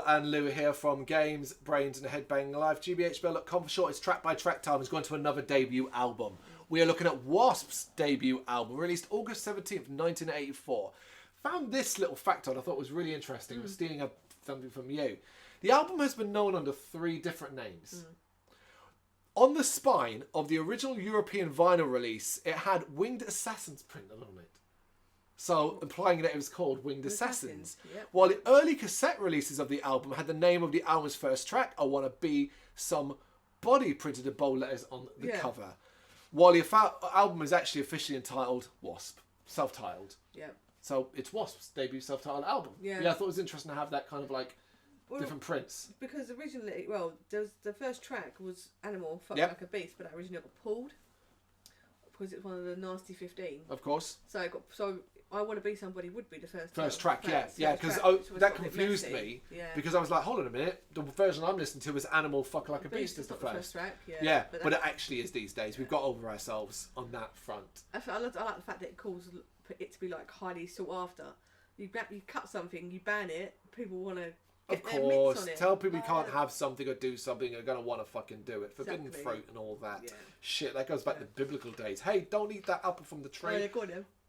and Lou here from Games, Brains and a Head-Banging Life. gbhblofficial for short. It's track by track time. It's going to another debut album. We are looking at W.A.S.P's debut album, released August 17th, 1984. Found this little fact on I thought was really interesting. Was stealing something from you. The album has been known under 3 different names. On the spine of the original European vinyl release, it had Winged Assassins printed on it. So, implying that it was called Winged Assassins. Yep. While the early cassette releases of the album had the name of the album's first track, I Wanna Be Somebody, printed in bold letters on the cover. While the album is actually officially entitled W.A.S.P, self-titled. Yep. So, it's W.A.S.P's debut self-titled album. Yeah. I thought it was interesting to have that kind of like different prints. Because originally, the first track was Animal, Fuck Yep. Like a Beast, but that originally got pulled. Because it's one of the Nasty 15. Of course. So I Want to Be Somebody would be the first track, yeah, because that confused me, because I was like, hold on a minute, the version I'm listening to is Animal Fuck Like a Beast is the first track, but it actually is these days. We've got over ourselves on that front. I like the fact that it calls it to be like highly sought after. You cut something, you ban it, people want to of course, tell people you can't have something or do something, you're going to want to fucking do it. Forbidden fruit and all that shit, that goes back to biblical days. Hey, don't eat that apple from the tree.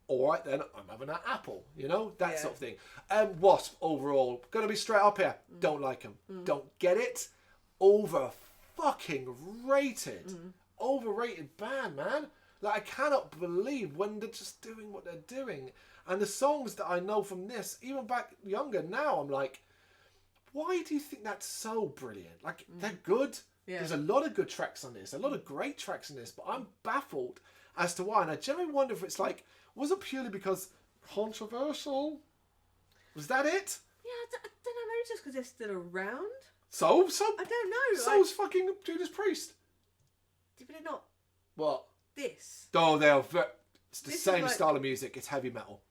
All right, then, I'm having that apple, that sort of thing. W.A.S.P, overall, going to be straight up here. Don't like them. Don't get it. Over fucking rated. Overrated band, man. Like, I cannot believe when they're just doing what they're doing. And the songs that I know from this, even back younger now, I'm like, why do you think that's so brilliant? Like, they're good. There's a lot of good tracks on this, a lot of great tracks on this, but I'm baffled as to why. And I generally wonder if it's like, was it purely because controversial? Was that it? Yeah, I don't know. Maybe just because they're still around. So I don't know. So's fucking Judas Priest. But they're not. What? This. Oh, it's the same style of music. It's heavy metal.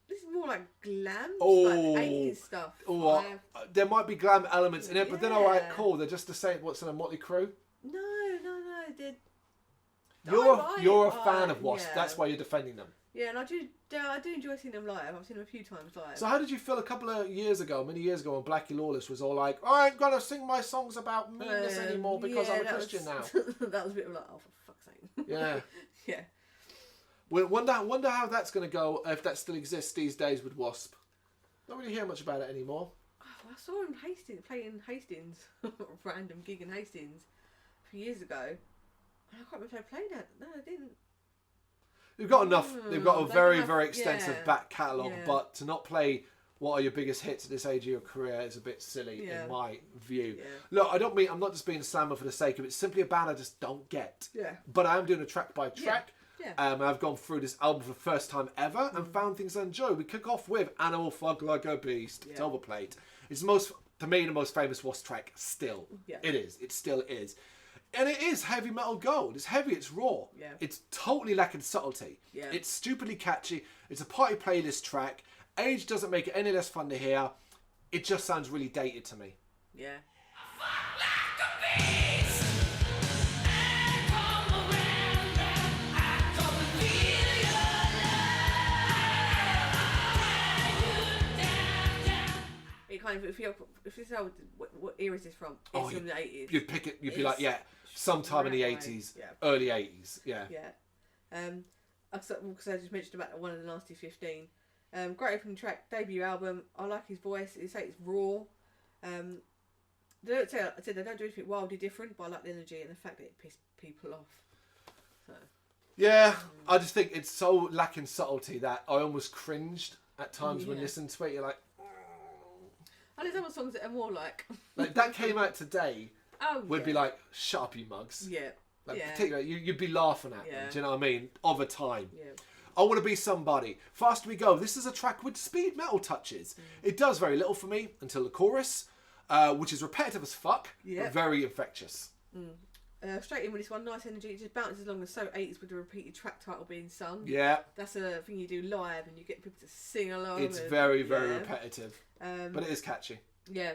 This is more like glam. Like 80s stuff. There might be glam elements in it, but then alright, cool. They're just the same. What's in a Motley Crue? No. You're a fan of W.A.S.P. That's why you're defending them. Yeah, and I do enjoy seeing them live. I've seen them a few times live. So how did you feel a couple of years ago, many years ago, when Blackie Lawless was all like, I ain't going to sing my songs about meanness anymore because I'm a Christian now? That was a bit of like, oh, for fuck's sake. Yeah. Yeah. Well, wonder how that's going to go, if that still exists these days with W.A.S.P. Don't really hear much about it anymore. Oh, I saw him playing Hastings, random gig in Hastings a few years ago. I can't remember if I played that. No, I didn't. They've got enough. They've got a very, very extensive back catalogue, but to not play what are your biggest hits at this age of your career is a bit silly in my view. Yeah. Look, I'm not just being a slammer for the sake of it. It's simply a band I just don't get. Yeah. But I am doing a track by track. Yeah. I've gone through this album for the first time ever and found things I enjoy. We kick off with Animal Fuck Like a Beast. It's overplayed. It's to me, the most famous W.A.S.P track still. Yeah. It is. It still is. And it is heavy metal gold. It's heavy, it's raw. Yeah. It's totally lacking subtlety. Yeah. It's stupidly catchy. It's a party playlist track. Age doesn't make it any less fun to hear. It just sounds really dated to me. Yeah. If you say what era is this from, it's from the 80s. You'd pick it. You'd be like, sometime in the 80s, early 80s, because I just mentioned about one of the Nasty 15. Great opening track, debut album. I like his voice. It's raw. I said they don't do anything wildly different, but I like the energy and the fact that it pissed people off. So. Yeah, I just think it's so lacking subtlety that I almost cringed at times when listening to it. You're like. And there's other songs that are more like that came out today. Would be like, shut up, you mugs. Yeah. Particularly, you'd be laughing at them. Do you know what I mean? Of a time. Yeah. I Want to Be Somebody. Faster We Go. This is a track with speed metal touches. It does very little for me until the chorus, which is repetitive as fuck, but very infectious. Straight in with this one, nice energy. It just bounces along the so 80s with the repeated track title being sung. Yeah. That's a thing you do live and you get people to sing along. It's very, very repetitive. But it is catchy. Yeah.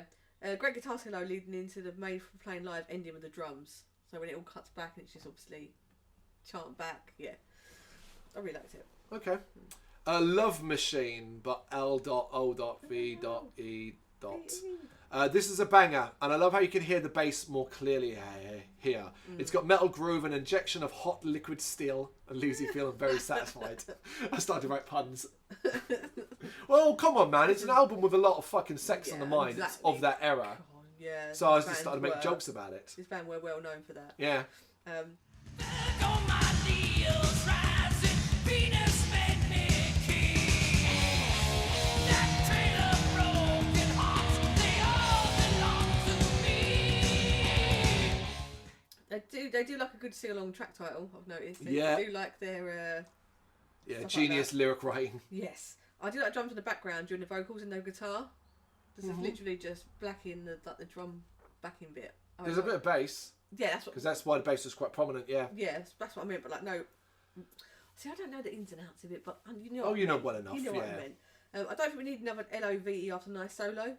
Great guitar solo leading into the made for playing live ending with the drums. So when it all cuts back and it's just obviously chant back. Yeah. I really liked it. Okay. Love Machine, but L.O.V.E. This is a banger, and I love how you can hear the bass more clearly here. It's got metal groove and injection of hot liquid steel and leaves you feeling very satisfied. I started to write puns. Well, come on, man. It's an album with a lot of fucking sex on the mind. It's of that era. Yeah. So I was just starting to make jokes about it. This band were well known for that. Yeah. They do like a good sing-along track title, I've noticed. They do like their... genius lyric writing. Yes. I do like drums in the background during the vocals and no guitar. This is literally just blacking the drum backing bit. There's a bit of bass. Yeah, that's what... Because that's why the bass was quite prominent, yeah. Yeah, that's what I meant, but like, no... See, I don't know the ins and outs of it, but you know what I meant. Well enough, you know what I meant. I don't think we need another LOVE after Nice Solo.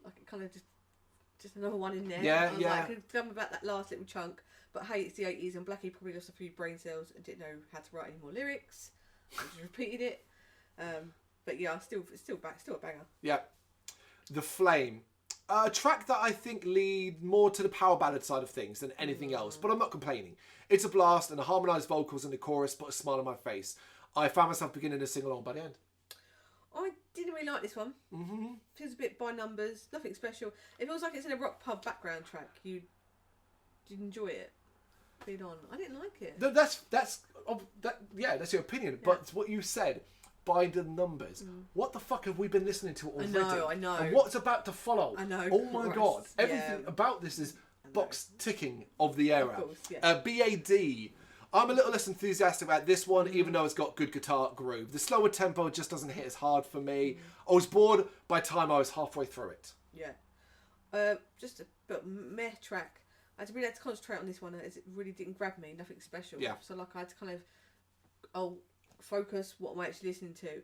Like, it kind of just another one in there. Yeah, I could tell me about that last little chunk, but hey, it's the 80s and Blackie probably lost a few brain cells and didn't know how to write any more lyrics. I just repeated it. But yeah, it's still a banger. Yeah. The Flame. A track that I think lead more to the power ballad side of things than anything else, but I'm not complaining. It's a blast and the harmonised vocals in the chorus put a smile on my face. I found myself beginning to sing along by the end. I didn't really like this one. Feels a bit by numbers, nothing special. It feels like it's in a rock pub background track. You'd enjoy it. Being on, I didn't like it. That's your opinion. But it's what you said. By the numbers. What the fuck have we been listening to already? I know. And what's about to follow? I know. Oh my god! Everything about this is box ticking of the era. Of course, yeah. B.A.D. I'm a little less enthusiastic about this one, even though it's got good guitar groove. The slower tempo just doesn't hit as hard for me. I was bored by the time I was halfway through it. Yeah. Just a bit meh track. I really had to concentrate on this one as it really didn't grab me. Nothing special. Yeah. So like I had to kind of focus what am I actually listening to,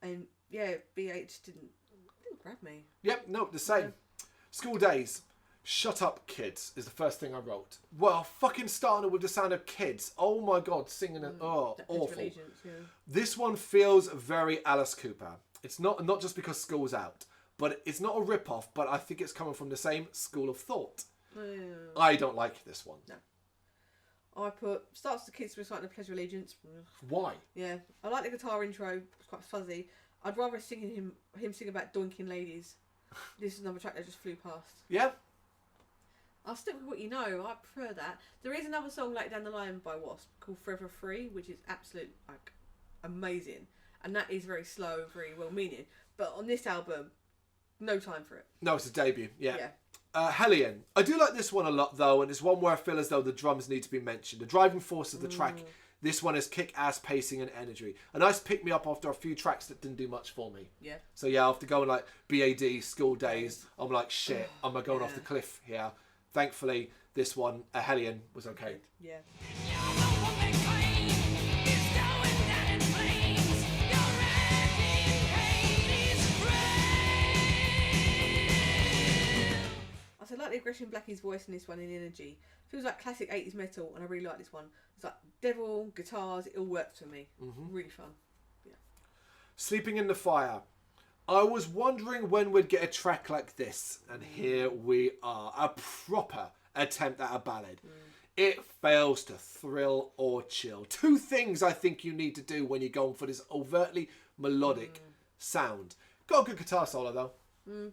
and yeah, BH didn't grab me. Yep. No, the same. Yeah. School Days. Shut up, kids, is the first thing I wrote. Well, fucking starting with the sound of kids. Oh my god, singing it. Awful. This one feels very Alice Cooper. It's not just because school's out, but it's not a rip-off, but I think it's coming from the same school of thought. I don't like this one. No. I put starts the kids reciting the Pledge of Allegiance. Why? Yeah, I like the guitar intro. It's quite fuzzy. I'd rather him sing about doinking ladies. This is another track that just flew past. Yeah. I'll stick with what you know. I prefer that. There is another song later down the line by W.A.S.P called Forever Free, which is absolute amazing, and that is very slow, very well meaning. But on this album, no time for it. No, it's a debut. Yeah. Hellion. I do like this one a lot though, and it's one where I feel as though the drums need to be mentioned. The driving force of the track. This one is kick-ass pacing and energy. A nice pick-me-up after a few tracks that didn't do much for me. Yeah. So yeah, after going like B.A.D, School Days, I'm like, shit, am I going off the cliff here? Thankfully, this one, a Hellion, was okay. Yeah. I like the aggression Blackie's voice in this one and energy. Feels like classic 80s metal, and I really like this one. It's like devil, guitars, it all works for me. Really fun. Yeah. Sleeping in the Fire. I was wondering when we'd get a track like this, and here we are. A proper attempt at a ballad. It fails to thrill or chill. Two things I think you need to do when you're going for this overtly melodic sound. Got a good guitar solo though. I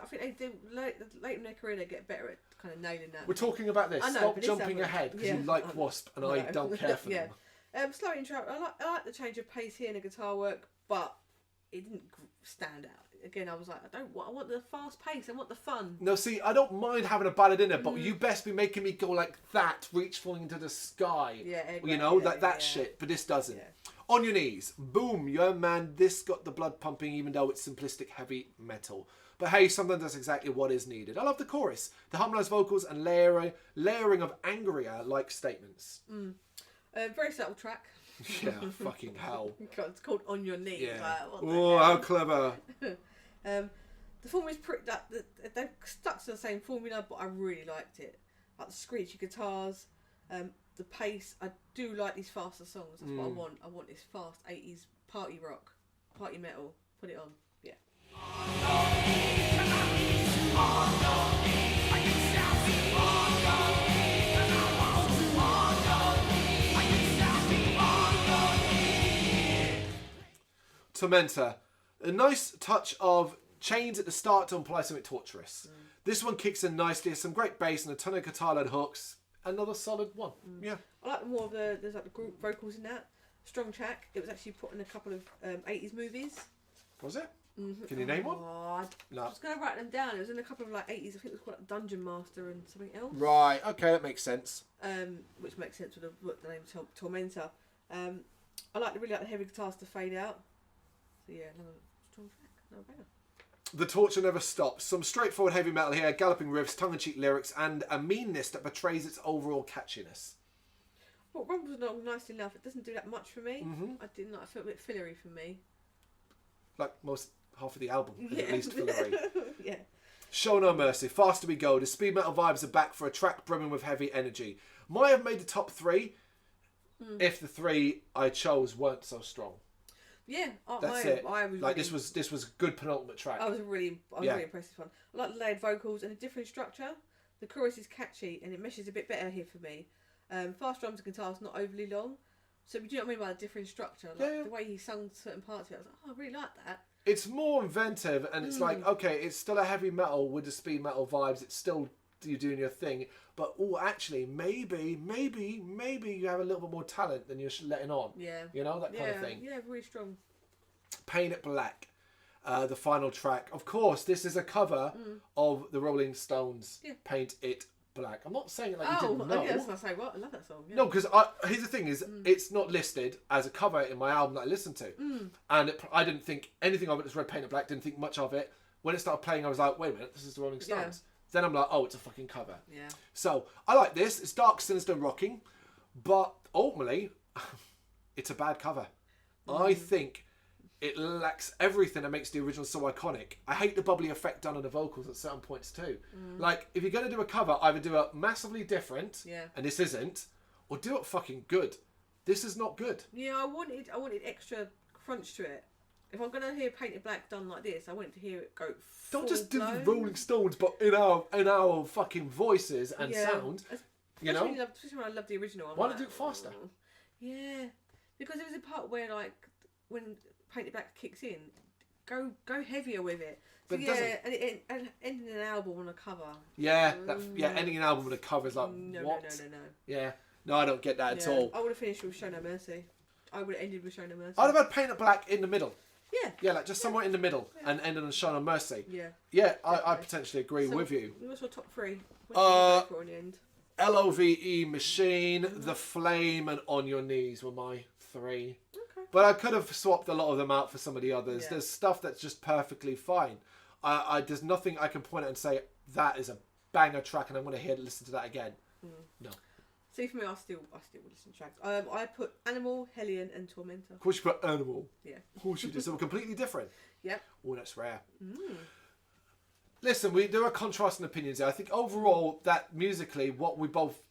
think they do late in their career. They get better at kind of nailing that. We're talking about this. I know, Stop jumping ahead because you like W.A.S.P and I don't care for them. Slow intro. I like the change of pace here in the guitar work, but it didn't stand out. Again, I was like, I want the fast pace. I want the fun. No, see, I don't mind having a ballad in it, but you best be making me go like that, reach falling into the sky. Yeah, exactly. You know, like that shit. But this doesn't. Yeah. On your knees, boom, yeah, man. This got the blood pumping, even though it's simplistic heavy metal. But hey, sometimes that's exactly what is needed. I love the chorus, the harmonised vocals, and layering of angrier-like statements. Very subtle track. Yeah, fucking hell. It's called On Your Knees. Yeah. Like, oh, how clever. The formula is pretty. They've stuck to the same formula, but I really liked it. Like the screechy guitars, the pace. I do like these faster songs. That's what I want. I want this fast 80s party rock, party metal. Put it on. Yeah. Tormentor. A nice touch of chains at the start to imply something torturous. This one kicks in nicely. Some great bass and a ton of guitar-led hooks. Another solid one. Yeah. I like more of there's like the group vocals in that. Strong track. It was actually put in a couple of 80s movies. Was it? Can you name one? No. I was going to write them down. It was in a couple of like 80s. I think it was called like Dungeon Master and something else. Right. Okay, that makes sense. Which makes sense with the name Tormentor. I really like the heavy guitars to fade out. So yeah, another strong track. No better. The torture never stops. Some straightforward heavy metal here, galloping riffs, tongue-in-cheek lyrics, and a meanness that betrays its overall catchiness. Well, Rumble's not nicely enough. It doesn't do that much for me. I didn't like. I felt a bit fillery for me. Like most half of the album, at least fillery. Yeah. Show No Mercy, Faster We Go. The speed metal vibes are back for a track brimming with heavy energy. Might have made the top 3 if the 3 I chose weren't so strong. Yeah, that's it. This was good penultimate track. I was really impressed with one. I like the layered vocals and a different structure. The chorus is catchy and it meshes a bit better here for me. Fast drums and guitars not overly long. So do you know what I mean by a different structure? Like the way he sung certain parts of it, I was like, oh, I really like that. It's more inventive and it's like, okay, it's still a heavy metal with the speed metal vibes. It's still you're doing your thing. But actually, maybe you have a little bit more talent than you're letting on. Yeah. You know, that kind of thing. Yeah, really strong. Paint It Black, the final track. Of course, this is a cover of the Rolling Stones' Paint It Black. I'm not saying it like you didn't know. Yeah, that's what I say. What? I love that song. Yeah. No, because here's the thing is, it's not listed as a cover in my album that I listened to. And I didn't think anything of it. Just read Paint It Black, didn't think much of it. When it started playing, I was like, wait a minute, this is the Rolling Stones. Then I'm like, oh, it's a fucking cover. Yeah. So I like this. It's dark, sinister, rocking, but ultimately, it's a bad cover. I think it lacks everything that makes the original so iconic. I hate the bubbly effect done on the vocals at certain points too. Like, if you're going to do a cover, either do it massively different, and this isn't, or do it fucking good. This is not good. Yeah, I wanted extra crunch to it. If I'm going to hear Paint It Black done like this, I wanted to hear it go full Don't just do blown. the Rolling Stones, but in our fucking voices and sound. You know? Especially when I love the original. Why not do it faster? Yeah. Because there was a part where, like, when Paint It Black kicks in, go heavier with it. So, but and ending an album on a cover. Yeah, ending an album on a cover is like, what? No. Yeah. No, I don't get that at all. I would have finished with Show No Mercy. I would have ended with Show No Mercy. I'd have had Paint It Black in the middle. Yeah. Yeah, like just somewhere in the middle and ended on Show No Mercy. Yeah. Yeah, I potentially agree with you. What's your top 3? What did you go for in the end? LOVE, Machine, The Flame, and On Your Knees were my 3. Okay. But I could have swapped a lot of them out for some of the others. Yeah. There's stuff that's just perfectly fine. There's nothing I can point at and say, that is a banger track and I'm going to listen to that again. No. See, for me, I still would listen to tracks. I put Animal, Hellion, and Tormentor. Of course you put Animal. Yeah. Of course you did. So we're completely different. Yep. Oh, that's rare. Listen, there are contrasting opinions here. I think overall that musically, what we both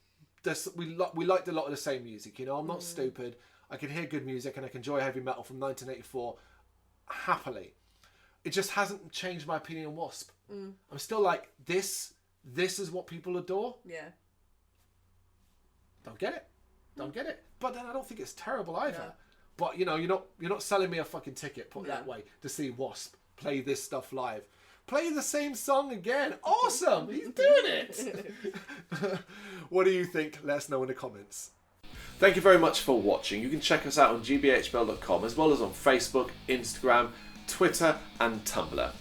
we liked a lot of the same music. You know, I'm not stupid. I can hear good music and I can enjoy heavy metal from 1984 happily. It just hasn't changed my opinion on W.A.S.P. I'm still like, this is what people adore. Yeah. Don't get it. But then I don't think it's terrible either. No. But you know, you're not selling me a fucking ticket, put it that way, to see W.A.S.P. play this stuff live. Play the same song again. Awesome, he's doing it. What do you think? Let us know in the comments. Thank you very much for watching. You can check us out on gbhbl.com as well as on Facebook, Instagram, Twitter and Tumblr.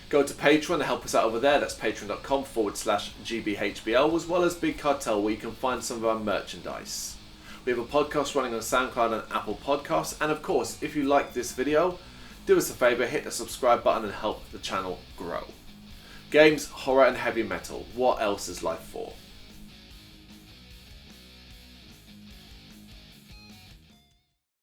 Go to Patreon to help us out over there. That's patreon.com/gbhbl, as well as Big Cartel, where you can find some of our merchandise. We have a podcast running on SoundCloud and Apple Podcasts. And of course, if you like this video, do us a favour, hit the subscribe button and help the channel grow. Games, horror and heavy metal. What else is life for?